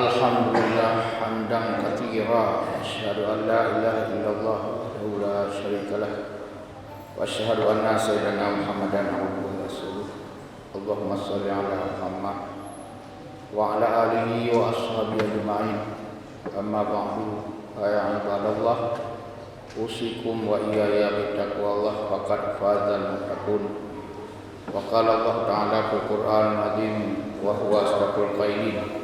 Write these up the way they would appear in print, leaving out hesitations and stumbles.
Alhamdulillah hamdan katsira, asyhadu an la ilaha illallah wahdahu la syarikalah, wa asyhadu anna sayyidana Muhammadan abduhu wa rasuluh. Allahumma shalli ala Muhammad wa ala alihi wa ashabihi ajma'in. Amma ba'du, ya ibadallah, usikum wa iyaya bittaqwallah faqad fazal muttaqun. Wa qala Allah ta'ala fil Qur'anil azim wa huwa asdaqul qailin.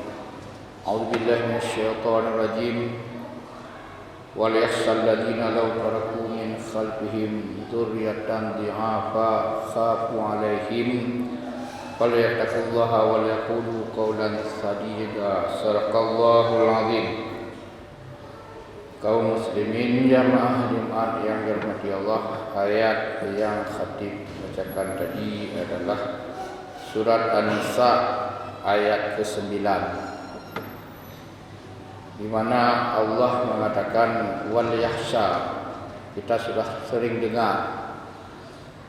A'udzu billahi minasyaitonir rajim. Wal yakhshal ladzina law taraku min khalfihim dzurriyyatan dhi'afa khafu 'alaihim falyattaqullaha wal yaqulu qawlan sadida. Shadaqallahul azim. Kaum muslimin jamaah Jumat yang dirahmati Allah, ayat yang khatib bacakan tadi adalah surat An-Nisa ayat ke-9, di mana Allah mengatakan wal yakhsha. Kita sudah sering dengar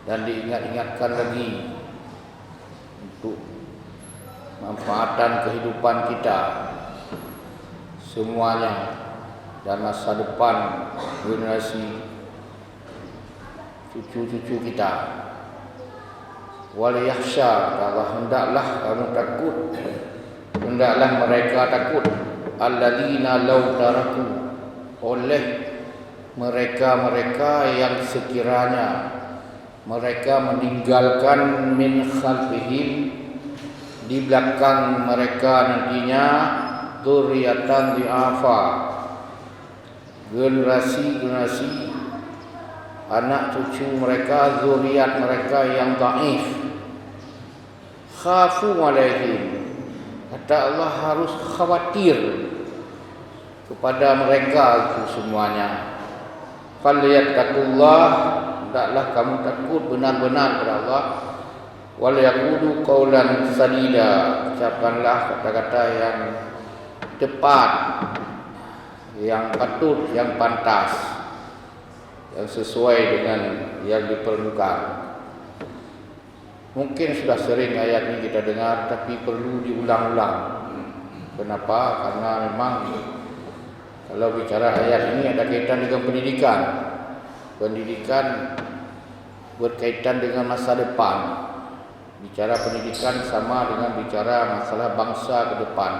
dan diingat-ingatkan lagi untuk manfaatan kehidupan kita semuanya dan masa depan generasi cucu-cucu kita. Wal yakhsha, Allah hendaklah kamu takut, hendaklah mereka takut, alladzina law taraku, oleh mereka-mereka yang sekiranya mereka meninggalkan min khalfihim, di belakang mereka nantinya, dzurriyyatan dhi'afa, generasi anak cucu mereka, zuriat mereka yang dhaif, khafu alaihim, kata Allah harus khawatir kepada mereka itu semuanya. Falyattaqullah, hendaklah kamu takut benar-benar kepada Allah. Wal yaqulu qawlan sadida, ucapkanlah kata-kata yang tepat, yang patut, yang pantas, yang sesuai dengan yang diperlukan. Mungkin sudah sering ayat ini kita dengar, tapi perlu diulang-ulang. Kenapa? Karena memang kalau bicara ayat ini ada kaitan dengan pendidikan. Pendidikan berkaitan dengan masa depan. Bicara pendidikan sama dengan bicara masalah bangsa ke depan.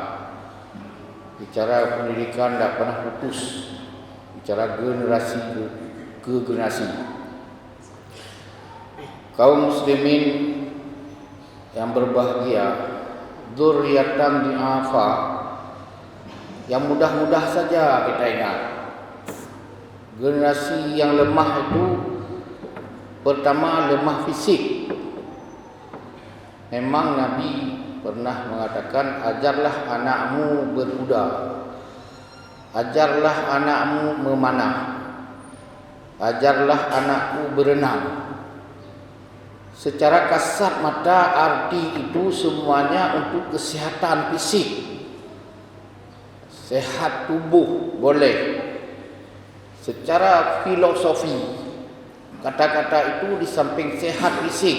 Bicara pendidikan tidak pernah putus. Bicara generasi ke generasi. Kaum muslimin yang berbahagia, dzurriyyatan dhi'afa, yang mudah-mudah saja kita ingat. Generasi yang lemah itu pertama lemah fisik. Memang Nabi pernah mengatakan, ajarlah anakmu berkuda, ajarlah anakmu memanah, ajarlah anakku berenang. Secara kasat mata arti itu semuanya untuk kesihatan fisik, sehat tubuh boleh. Secara filosofi, kata-kata itu di samping sehat fisik,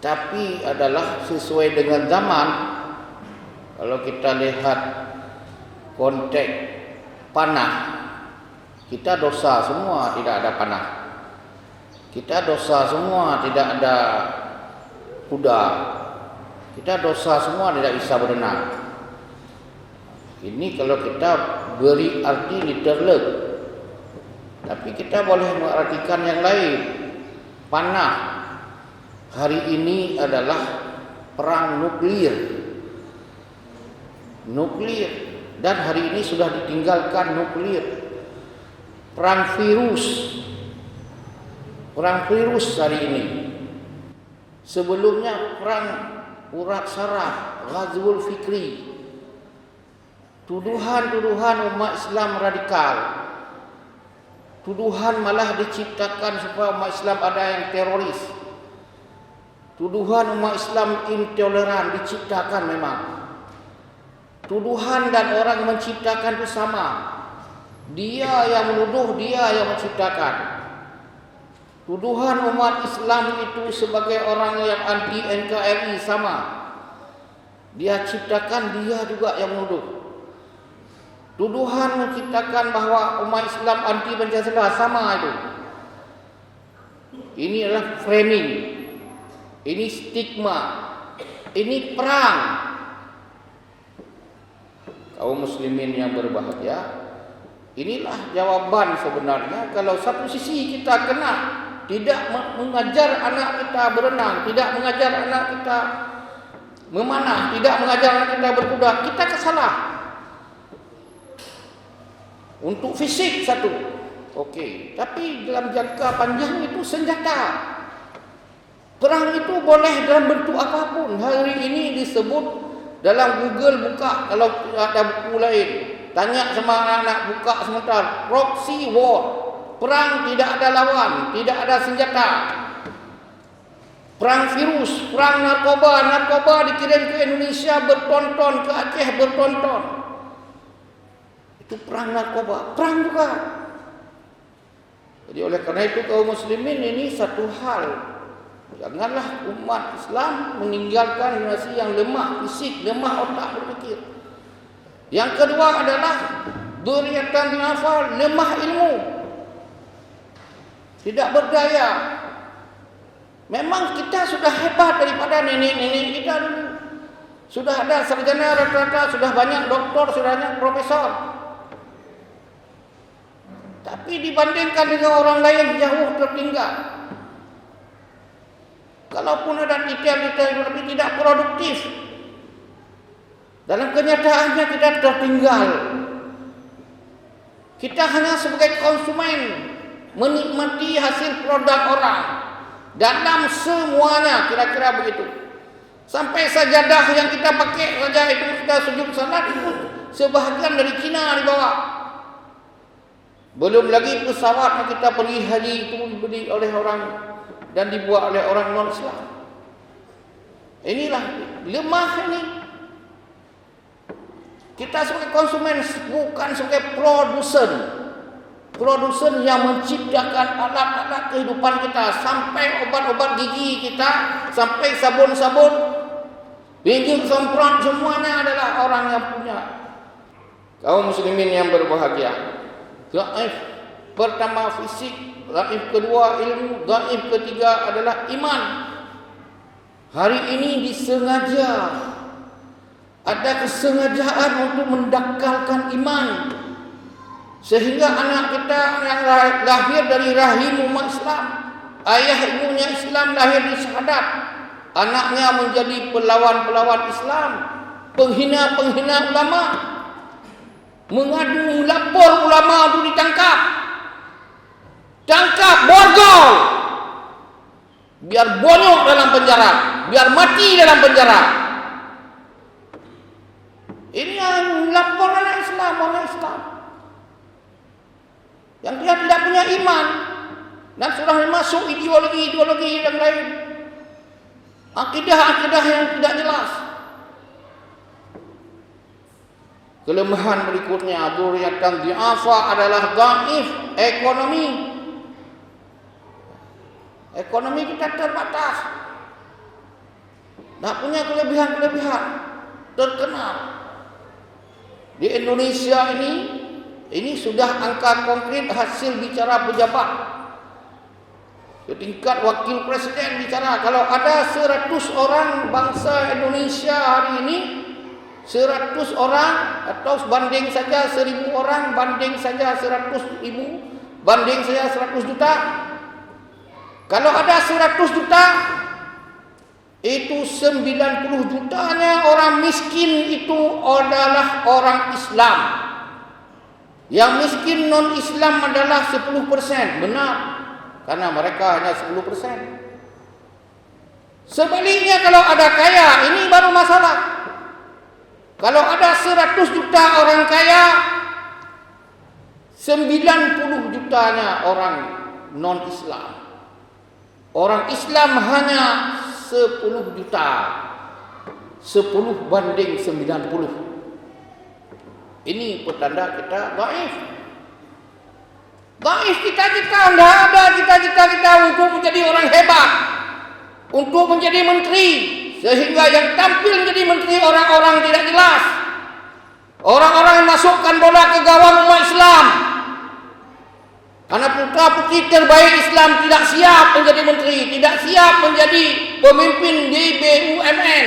tapi adalah sesuai dengan zaman. Kalau kita lihat konteks panah, kita dosa semua tidak ada panah. Kita dosa semua tidak ada kuda. Kita dosa semua tidak bisa berenang. Ini kalau kita beri arti literal. Tapi kita boleh mengartikan yang lain. Panah hari ini adalah perang nuklir. Dan hari ini sudah ditinggalkan nuklir. Perang virus hari ini. Sebelumnya perang urat sarah, ghazwul fikri. Tuduhan-tuduhan umat Islam radikal. Tuduhan malah diciptakan supaya umat Islam ada yang teroris. Tuduhan umat Islam intoleran diciptakan memang. Tuduhan dan orang menciptakan itu sama. Dia yang menuduh, dia yang menciptakan. Tuduhan umat Islam itu sebagai orang yang anti NKRI sama. Dia ciptakan, dia juga yang menuduh. Tuduhan menciptakan bahawa umat Islam anti Pancasila sama itu. Ini adalah framing. Ini stigma. Ini perang. Kaum muslimin yang berbahagia, inilah jawaban sebenarnya. Kalau satu sisi kita kena tidak mengajar anak kita berenang, tidak mengajar anak kita memanah, tidak mengajar anak kita berkuda, kita kesalah. Untuk fisik satu, okey. Tapi dalam jangka panjang itu senjata. Perang itu boleh dalam bentuk apapun. Hari ini disebut dalam Google, buka kalau ada buku lain. Tanya sama anak-anak, buka sebentar. Proxy war. Perang tidak ada lawan, tidak ada senjata. Perang virus, perang narkoba. Narkoba dikirim ke Indonesia bertonton, ke Aceh bertonton. Itu perang narkoba, perang juga. Jadi oleh karena itu kaum muslimin ini satu hal. Janganlah umat Islam meninggalkan generasi yang lemah fisik, lemah otak berpikir. Yang kedua adalah dzurriyyatan dha'afa, lemah ilmu. Tidak berdaya. Memang kita sudah hebat daripada nenek-nenek kita dulu. Sudah ada sarjana rata-rata, sudah banyak doktor, sudah banyak profesor. Tapi dibandingkan dengan orang lain jauh tertinggal. Kalaupun ada detail-detail tapi tidak produktif. Dalam kenyataannya kita tertinggal. Kita hanya sebagai konsumen menikmati hasil produk orang. Dalam semuanya kira-kira begitu. Sampai sajadah yang kita pakai saja itu kita sujud salat itu sebahagian dari Cina dibawa. Belum lagi pesawat yang kita pergi haji itu dibeli oleh orang dan dibuat oleh orang non-Islam. Inilah lemah ini. Kita sebagai konsumen bukan sebagai produsen. Produsen yang menciptakan alat-alat kehidupan kita, sampai obat-obat gigi kita, sampai sabun-sabun, pinggir semprot, semuanya adalah orang yang punya. Kaum muslimin yang berbahagia, dhaif pertama fisik, dhaif kedua ilmu, dhaif ketiga adalah iman. Hari ini disengaja ada kesengajaan untuk mendangkalkan iman, sehingga anak kita yang lahir dari rahim umat Islam, ayah ibunya Islam, lahir di syahadat, anaknya menjadi pelawan-pelawan Islam, penghina-penghina ulama, mengadu lapor ulama untuk ditangkap, borgol, biar bonyok dalam penjara, biar mati dalam penjara. Ini yang lapor anak Islam, orang Islam yang dia tidak punya iman dan sudah masuk ideologi yang lain, akidah yang tidak jelas. Kelemahan berikutnya, dzurriyyatan dha'afa, adalah dhaif ekonomi. Ekonomi kita terbatas, tak punya kelebihan terkenal. Di Indonesia ini sudah angka konkret hasil bicara pejabat. Setingkat wakil presiden bicara, kalau ada 100 orang bangsa Indonesia hari ini, 100 orang atau banding saja 1000 orang, banding saja 100.000, banding saja 100 juta. Kalau ada 100 juta, itu 90 jutanya orang miskin itu adalah orang Islam. Yang miskin non-Islam adalah 10%. Benar, karena mereka hanya 10%. Sebaliknya kalau ada kaya, ini baru masalah. Kalau ada 100 juta orang kaya, 90 jutanya orang non-Islam. Orang Islam hanya 10 juta. 10 banding 90. Ini petanda kita dhaif. Dhaif cita-cita, tidak ada cita-cita kita untuk menjadi orang hebat, untuk menjadi menteri. sehingga yang tampil menjadi menteri orang-orang tidak jelas, orang-orang yang masukkan bola ke gawang umat Islam. Karena putra-putri terbaik Islam tidak siap menjadi menteri, tidak siap menjadi pemimpin di BUMN.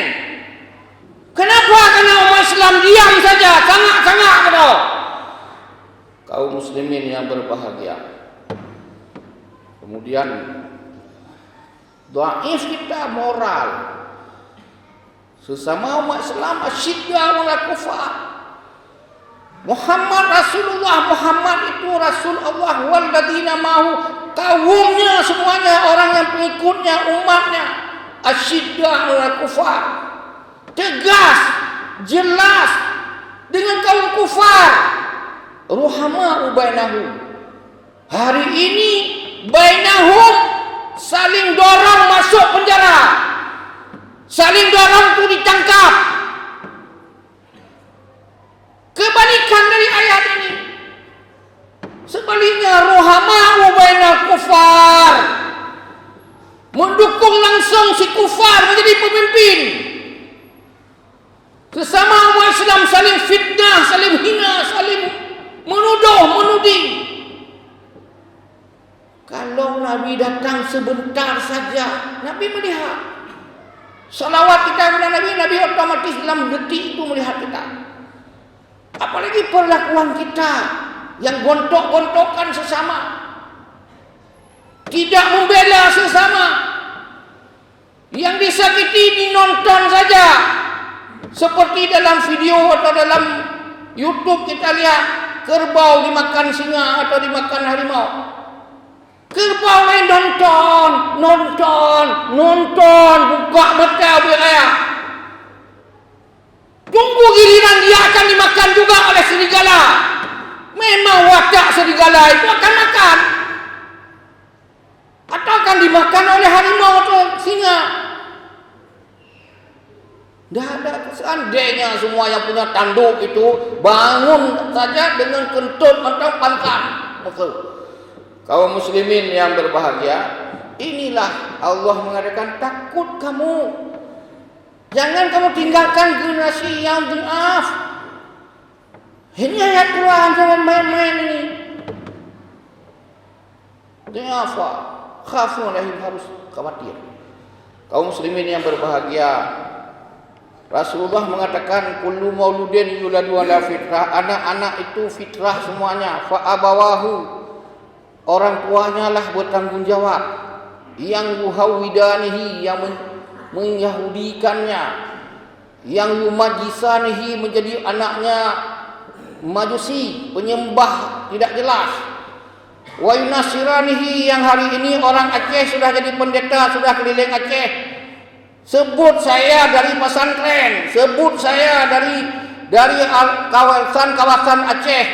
Kenapa? Karena umat Islam diam saja, sangat-sangat kata. Kaum muslimin yang berbahagia. Kemudian dhaif kita moral. Sesama umat Islam asyidda wal kufar. Muhammad Rasulullah, Muhammad itu Rasul Allah, walladzina ma'hu, kaumnya semuanya, orang yang pengikutnya, umatnya, asyidda wal kufar. Tegas, jelas dengan kaum kufar. Ruhama'u bainahum. Hari ini bainahum saling dorong masuk penjara, saling dorong tu ditangkap. Kebalikan dari ayat ini. Sebaliknya ruhama'u bainal kufar, mendukung langsung si kufar menjadi pemimpin. Sesama umat Islam saling fitnah, saling hina, saling menuduh, menuding. Kalau Nabi datang sebentar saja, Nabi melihat. Salawat kita kepada Nabi, Nabi otomatis dalam detik itu melihat kita. Apalagi perlakuan kita yang gontok-gontokan sesama, tidak membela sesama, yang disakiti dinonton saja. Seperti dalam video atau dalam YouTube kita lihat kerbau dimakan singa atau dimakan harimau. Kerbau lain nonton, buka mata beraya. Tunggu giliran dia akan dimakan juga oleh serigala. Memang watak serigala itu akan makan, atau akan dimakan oleh harimau atau singa. Dah ada, seandainya semua yang punya tanduk itu bangun saja dengan kentut atau pantang. Kaum muslimin yang berbahagia, inilah Allah mengatakan takut kamu. Jangan kamu tinggalkan generasi yang dhaif. Ini ayat Quran, jangan main-main ini. Dhaif, khafu alaihim, harus khawatir. Kaum muslimin yang berbahagia, Rasulullah mengatakan kullu mauludin yuladu ala fitrah, anak-anak itu fitrah semuanya. Fa abawahu, orang tuanya lah bertanggung jawab. Yang yuhawidanihi, yang menyahudikannya. Yang yumajisanihi, menjadi anaknya majusi, penyembah tidak jelas. Wa yunasiranihi, yang hari ini orang Aceh sudah jadi pendeta, sudah keliling Aceh. Sebut saya dari pesantren, sebut saya dari kawasan Aceh,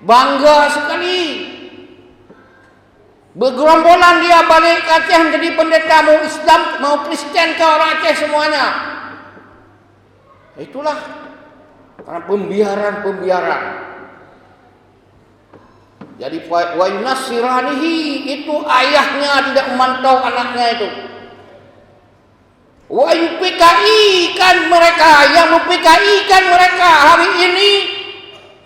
bangga sekali. Bergerombolan dia balik ke Aceh menjadi pendeta, mau Islam mau Kristen ke orang Aceh semuanya. Itulah karena pembiaran. Jadi wa yunasiranihi, itu ayahnya tidak memantau anaknya itu. Wa PKI kan mereka, yang PKI kan mereka hari ini.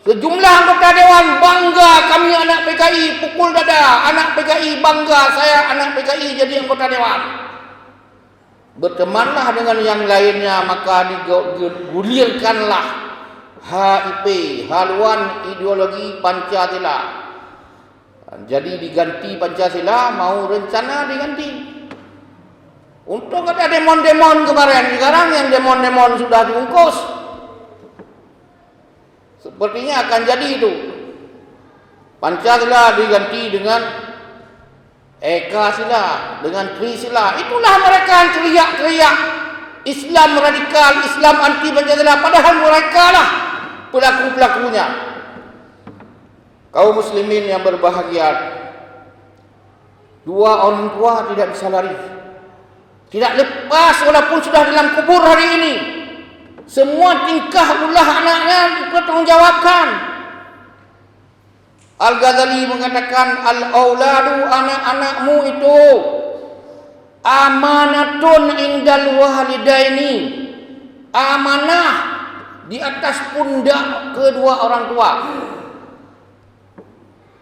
Sejumlah anggota dewan bangga kami anak PKI, pukul dada anak PKI, bangga saya anak PKI jadi anggota dewan. Bertemanlah dengan yang lainnya, maka digulirkanlah HIP, haluan ideologi Pancasila. Jadi diganti Pancasila, mau rencana diganti. Untung ada demon-demon kemarin, sekarang yang demon-demon sudah diungkus. Sepertinya akan jadi itu. Pancasila diganti dengan Eka Sila, dengan Trisila. Itulah mereka yang teriak-teriak Islam radikal, Islam anti Pancasila, padahal mereka lah pelaku-pelakunya. Kaum muslimin yang berbahagia, dua orang tua tidak bisa lari, tidak lepas walaupun sudah dalam kubur hari ini. Semua tingkah ulah anaknya dipertanggungjawabkan. Al-Ghazali mengatakan al-auladu, anak-anakmu itu Amanatun indal walidaini, amanah di atas pundak kedua orang tua.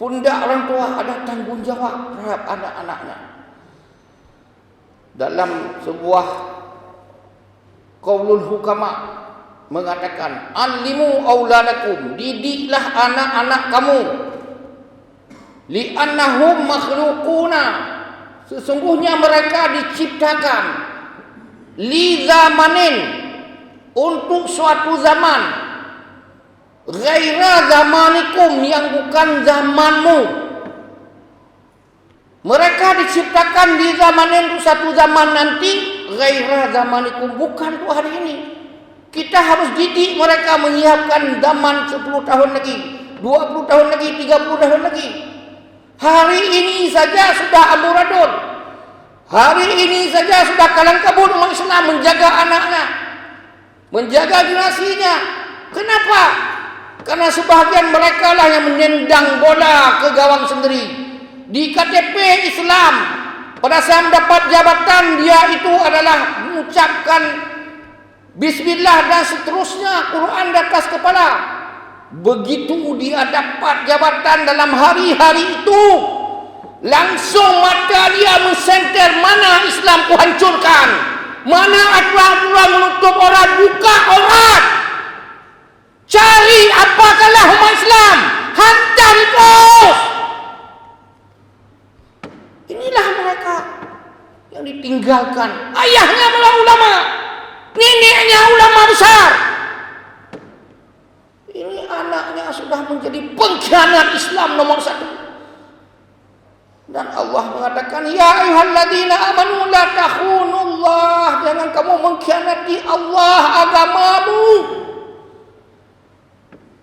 Pundak orang tua ada tanggung jawab terhadap anak-anaknya. Dalam sebuah qaulul hukama mengatakan, alimu auladakum, didiklah anak-anak kamu, li'annahum makhluquna, sesungguhnya mereka diciptakan, li zamanin, untuk suatu zaman, ghaira zamanikum, yang bukan zamanmu. Mereka diciptakan di zamanin, untuk satu zaman nanti, ghaira zamanikum, bukan untuk hari ini. Kita harus didik mereka, menyiapkan zaman 10 tahun lagi, 20 tahun lagi, 30 tahun lagi. Hari ini saja sudah amburadul. Hari ini saja sudah kalang kabut umat Islam menjaga anaknya, menjaga generasinya. Kenapa? Karena sebahagian mereka lah yang menendang bola ke gawang sendiri. Di KTP Islam, pada saat mendapat jabatan, dia itu adalah mengucapkan Bismillah dan seterusnya, Quran di atas kepala. Begitu dia dapat jabatan dalam hari-hari itu, langsung mata dia mensenter, mana Islam kuhancurkan, mana aturan-aturan menutup aurat, buka aurat. Cari apa salah umat Islam, hantam terus. Inilah mereka yang ditinggalkan. Ayahnya malah ulama, neneknya ulama besar. Ini anaknya sudah menjadi pengkhianat Islam nomor 1. Dan Allah mengatakan, ya ayyuhalladzina amanu la takhunullah, jangan kamu mengkhianati Allah, agamamu,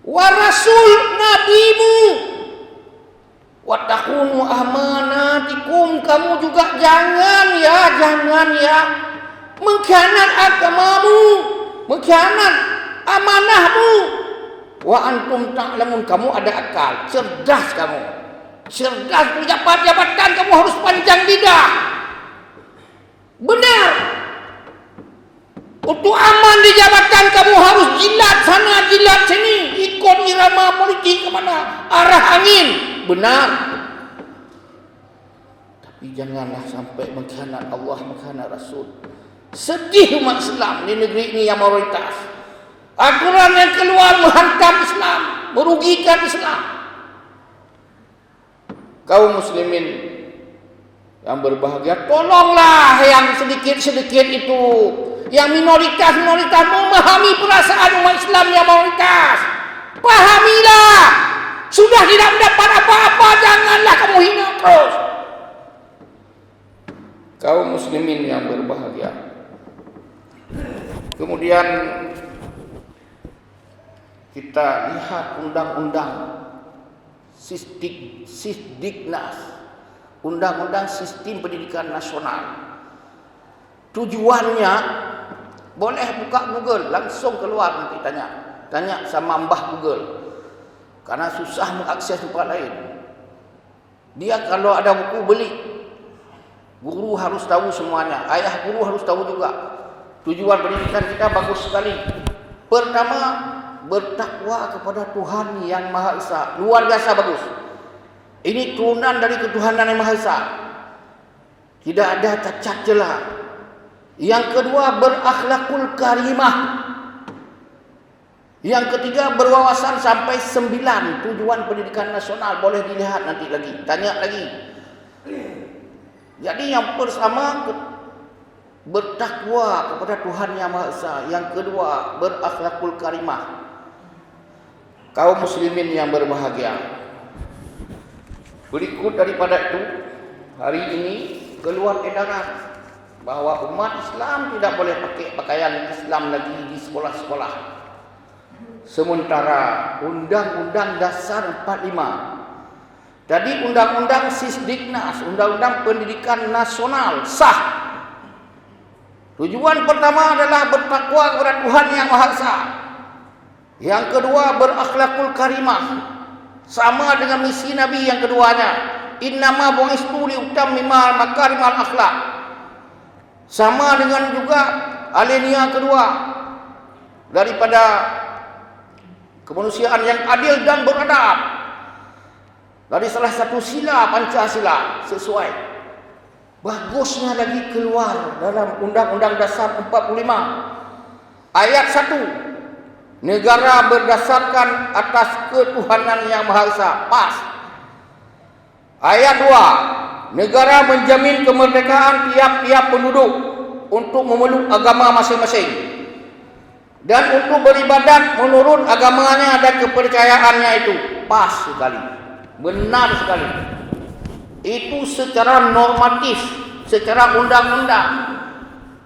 wa rasul, nabimu, wa takhunu amanatikum, kamu juga jangan ya mengkhianat agamamu, mengkhianat amanahmu. Wa antum ta'lamun, kamu ada akal, cerdas kamu. Cerdas berjabat jabatan, kamu harus panjang lidah. Benar. Untuk aman di jabatan, kamu harus jilat sana, jilat sini, ikut irama politik kemana, arah angin. Benar. Tapi janganlah sampai mengkhianat Allah, mengkhianat Rasul. Sedih umat Islam di negeri ini yang mayoritas. Aturan yang keluar menghantam Islam, merugikan Islam. Kaum muslimin yang berbahagia, tolonglah yang sedikit-sedikit itu, yang minoritas-minoritas, memahami perasaan umat Islam yang mayoritas. Pahamilah. Sudah tidak mendapat apa-apa, janganlah kamu hina terus. Kaum muslimin yang berbahagia. Kemudian kita lihat undang-undang Sisdiknas, undang-undang sistem pendidikan nasional. Tujuannya, boleh buka Google, langsung keluar nanti tanya sama mbah Google, karena susah mengakses tempat lain. Dia kalau ada buku beli, guru harus tahu semuanya, ayah guru harus tahu juga. Tujuan pendidikan kita bagus sekali. Pertama, bertakwa kepada Tuhan yang Maha Esa, luar biasa bagus. Ini turunan dari ketuhanan yang Maha Esa, tidak ada cacat celah. Yang kedua, berakhlakul karimah. Yang ketiga, berwawasan sampai 9. Tujuan pendidikan nasional, boleh dilihat nanti lagi, tanya lagi. Jadi yang pertama, bertakwa kepada Tuhan yang Maha Esa. Yang kedua, berakhlakul karimah. Kaum muslimin yang berbahagia, berikut daripada itu, hari ini keluar edaran bahwa umat Islam tidak boleh pakai pakaian Islam lagi di sekolah-sekolah. Sementara Undang-Undang Dasar 45, tadi Undang-Undang Sisdiknas, Undang-Undang Pendidikan Nasional sah. Tujuan pertama adalah bertakwa kepada Tuhan yang Maha Esa. Yang kedua, berakhlakul karimah, sama dengan misi Nabi yang keduanya, innama bu'istu liutammima makarimal akhlak. Sama dengan juga alinea kedua daripada kemanusiaan yang adil dan beradab. Dari salah satu sila Pancasila sesuai. Bagusnya lagi keluar dalam Undang-Undang Dasar 45 ayat 1. Negara berdasarkan atas ketuhanan yang Maha Esa. Pas. Ayat 2. Negara menjamin kemerdekaan tiap-tiap penduduk untuk memeluk agama masing-masing dan untuk beribadat menurut agamanya dan kepercayaannya itu. Pas sekali. Benar sekali. Itu secara normatif, secara undang-undang,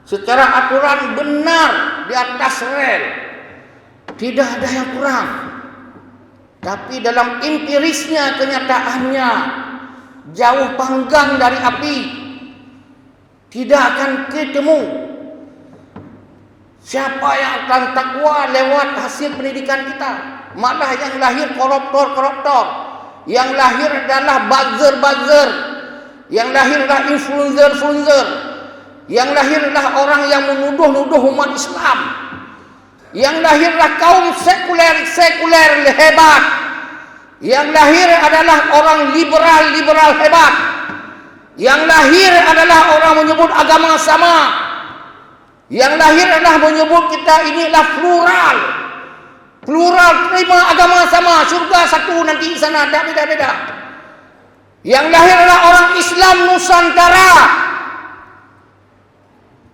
secara aturan benar di atas rel. Tidak ada yang kurang. Tapi dalam empirisnya, kenyataannya jauh panggang dari api. Tidak akan ketemu siapa yang akan takwa lewat hasil pendidikan kita. Malah yang lahir koruptor, yang lahir adalah buzzer, yang lahir adalah influencer, yang lahir adalah orang yang menuduh-nuduh umat Islam, yang lahir adalah kaum sekuler hebat, yang lahir adalah orang liberal hebat, yang lahir adalah orang menyebut agama sama, yang lahir adalah menyebut kita inilah plural, terima agama sama, surga satu nanti di sana, tak beda-beda. Yang lahir adalah orang Islam Nusantara.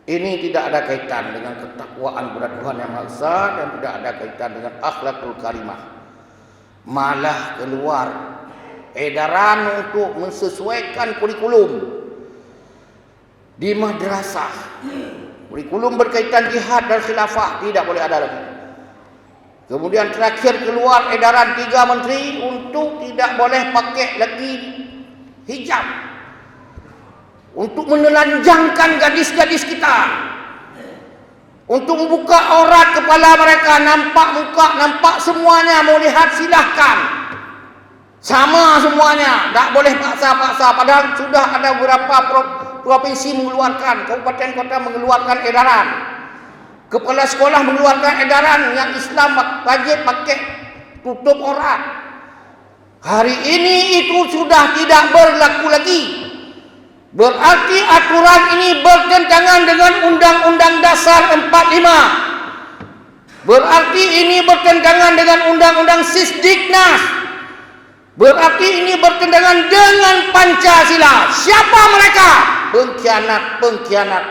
Ini tidak ada kaitan dengan ketakwaan kepada Tuhan Yang Maha Esa dan tidak ada kaitan dengan akhlakul karimah. Malah keluar edaran untuk mensesuaikan kurikulum di madrasah. Kurikulum berkaitan jihad dan khilafah tidak boleh ada lagi. Kemudian terakhir keluar edaran 3 menteri untuk tidak boleh pakai lagi hijab, untuk menelanjangkan gadis-gadis kita, untuk membuka aurat kepala mereka, nampak muka, nampak semuanya, mau lihat silahkan, sama semuanya, tak boleh paksa-paksa. Padahal sudah ada beberapa provinsi mengeluarkan, kabupaten kota mengeluarkan edaran, kepala sekolah mengeluarkan edaran yang Islam wajib pakai tutup aurat. Hari ini itu sudah tidak berlaku lagi. Berarti aturan ini bertentangan dengan Undang-Undang Dasar 45. Berarti ini bertentangan dengan Undang-Undang Sisdiknas. Berarti ini bertentangan dengan Pancasila. Siapa mereka? Pengkhianat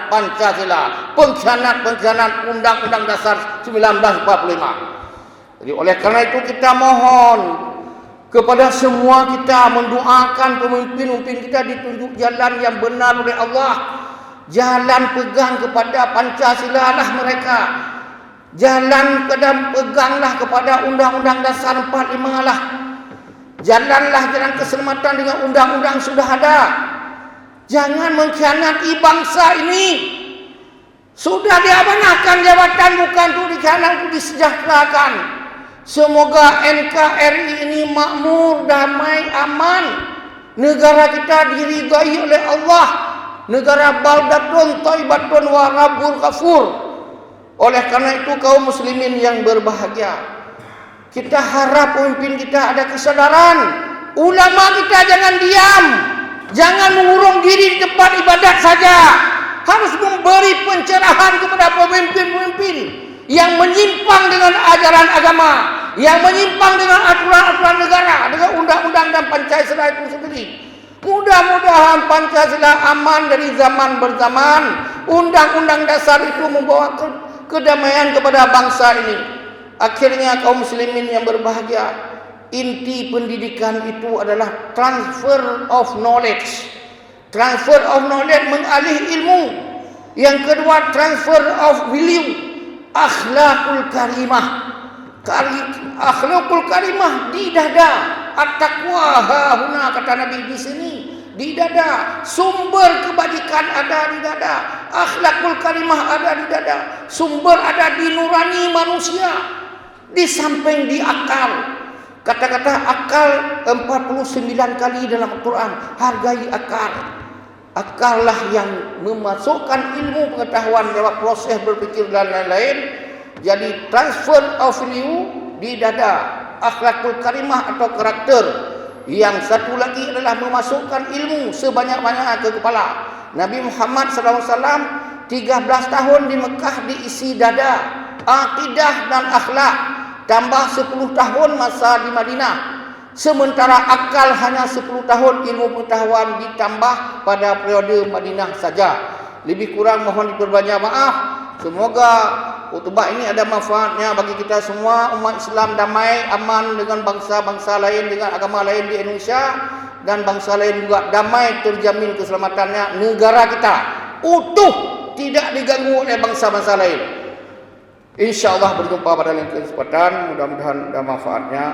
Pancasila, pengkhianat Undang-Undang Dasar 1945. Jadi oleh karena itu kita mohon kepada semua kita mendoakan pemimpin-pemimpin kita ditunjuk jalan yang benar oleh Allah. Jalan pegang kepada Pancasila lah mereka. Jalan peganglah kepada Undang-Undang Dasar 45 lah. Jalanlah jalan keselamatan dengan undang-undang sudah ada. Jangan mengkhianati bangsa ini. Sudah diamanahkan jabatan bukan untuk dikhianati, untuk disejahterakan. Semoga NKRI ini makmur, damai, aman. Negara kita diridai oleh Allah. Negara baldatun, thayyibatun, wa rabbul ghafur. Oleh karena itu kaum muslimin yang berbahagia, kita harap pemimpin kita ada kesadaran. Ulama kita jangan diam, jangan mengurung diri di tempat ibadat saja. Harus memberi pencerahan kepada pemimpin-pemimpin yang menyimpang dengan ajaran agama, yang menyimpang dengan aturan-aturan negara, dengan undang-undang dan Pancasila itu sendiri. Mudah-mudahan Pancasila aman dari zaman berzaman. Undang-undang dasar itu membawa kedamaian kepada bangsa ini. Akhirnya kaum muslimin yang berbahagia, inti pendidikan itu adalah transfer of knowledge. Transfer of knowledge mengalih ilmu. Yang kedua transfer of value. Akhlakul karimah. Akhlakul karimah di dada. At-taqwa hahuna kata Nabi di sini. Di dada. Sumber kebajikan ada di dada. Akhlakul karimah ada di dada. Sumber ada di nurani manusia. Di samping di akal. Kata-kata akal 49 kali dalam Al-Quran. Hargai akal. Akal lah yang memasukkan ilmu pengetahuan lewat proses berfikir dan lain-lain. Jadi transfer of value di dada, akhlakul karimah atau karakter. Yang satu lagi adalah memasukkan ilmu sebanyak-banyaknya ke kepala. Nabi Muhammad SAW 13 tahun di Mekah diisi dada, akidah dan akhlak. Tambah 10 tahun masa di Madinah. Sementara akal hanya 10 tahun, ilmu pengetahuan ditambah pada periode Madinah saja. Lebih kurang mohon diperbanyak maaf. Semoga khutbah ini ada manfaatnya bagi kita semua. Umat Islam damai, aman dengan bangsa-bangsa lain, dengan agama lain di Indonesia. Dan bangsa lain juga damai, terjamin keselamatannya. Negara kita utuh, tidak diganggu oleh bangsa-bangsa lain. InsyaAllah berjumpa pada lain kesempatan. Mudah-mudahan ada manfaatnya.